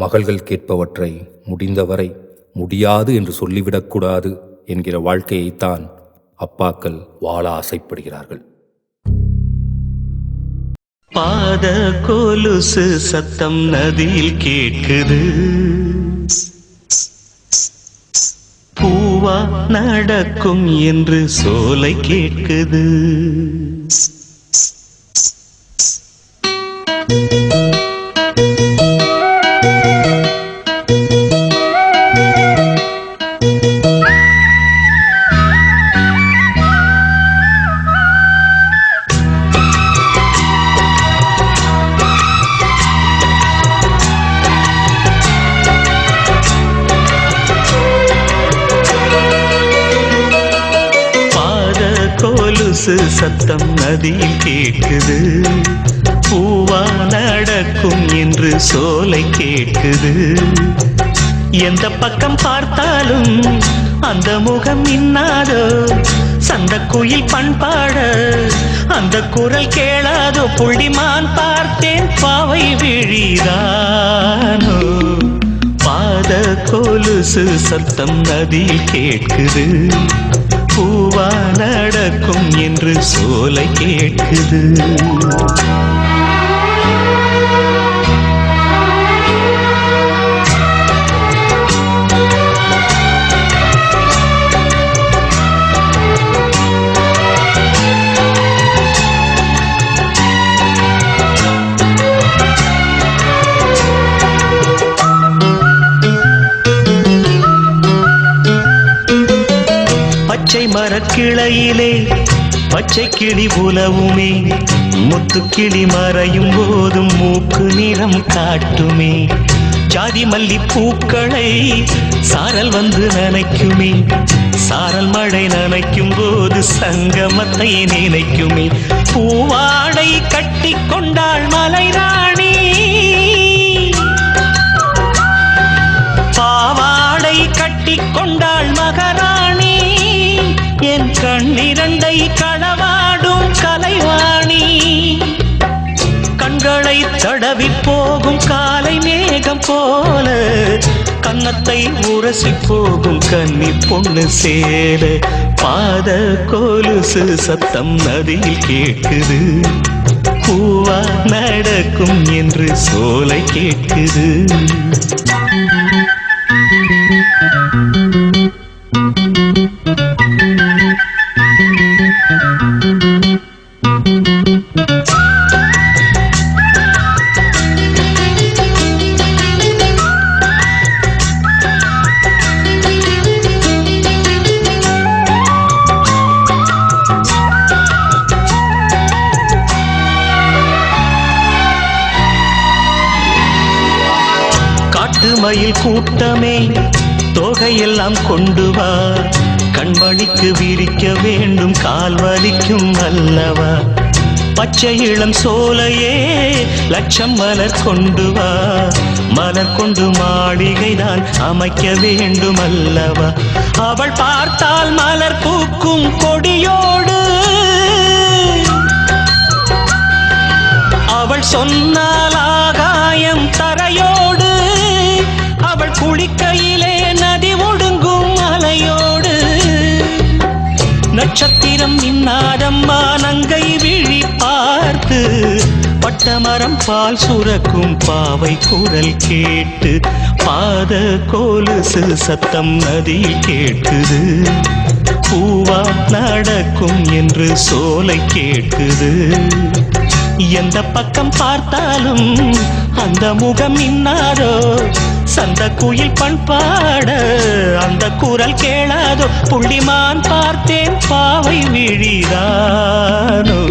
மகள்கள் கேட்பவற்றை முடிந்தவரை முடியாது என்று சொல்லிவிடக்கூடாது என்கிற வாழ்க்கையைத்தான் அப்பாக்கள் வாழ ஆசைப்படுகிறார்கள். பாத கொலுசு சத்தம் நதியில் கேட்குது, பூவா நடக்கும் என்று சோலை கேட்குது. கொலுசு சத்தம் நதியில் கேட்குது, பூவா நடக்கும் என்று சோலை கேட்குது. எந்த பக்கம் பார்த்தாலும் அந்த முகம் இன்னாதோ, சந்த குயில் பண்பாட அந்த குரல் கேளாதோ. புள்ளிமான் பார்த்தேன் பாவை விழிதானோ. பாத கொலுசு சத்தம் நதியில் கேட்குது, பூவா நடக்கும் என்று சோலை கேட்குது. பச்சை மரக்கிளையிலே பச்சை கிளி உலவுமே, முத்து கிளி மறையும் போதும் மூக்கு நிறம் காட்டுமே. ஜாதி மல்லி பூக்களை சாரல் வந்து நனைக்குமே, சாரல் மழை நனைக்கும் போது சங்கமத்தை நினைக்குமே. பூவாடை கட்டி கொண்டாள் மலை ராணி, பாவாடை கட்டி கொண்டாள் மகாராணி. என் கண்ணிரண்டை களவாடும் கலைவாணி, கண்களை தடவி போகும் காலை மேகம் போல, கன்னத்தை உரசி போகும் கன்னி பொண்ணு சேர. பாத கொலுசு சத்தம் நதியில் கேட்குது, பூவா நடக்கும் என்று சோலை கேட்குது. மயில் கூட்டமே தொகையெல்லாம் கொண்டு வா, கண்மணிக்கு விரிக்க வேண்டும் கால் வலிக்கும் அல்லவா. பச்சை இளம் சோலையே லட்சம் மலர் கொண்டு வா, மலர் கொண்டு மாளிகை தான் அமைக்க வேண்டும் அல்லவா. அவள் பார்த்தால் மலர் பூக்கும் கொடியோடு, அவள் சொன்னால் ஆகாயம் தரையோடு, அவள் குளிக்கையிலே நதி ஒடுங்கும் அலையோடு. நட்சத்திரம் இன்னாதம்மா நங்கை விழி பார்த்து, பட்டமரம் பால் சுரக்கும் பாவை குரல் கேட்டு. பாத கொலுசு சத்தம் நதியில் கேட்குது, பூவா நடக்கும் என்று சோலை கேட்குது. எந்த பக்கம் பார்த்தாலும் அந்த முகம் இன்னாரோ, சந்த குயில் பண்பாட அந்த குரல் கேளாதோ. புள்ளிமான் பார்த்தேன் பாவை விழிதானோ.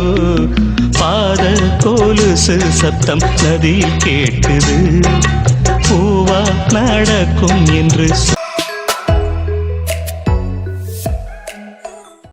பாத கொலுசு சத்தம் நதியில் கேட்குது, பூவா நடக்கும் என்று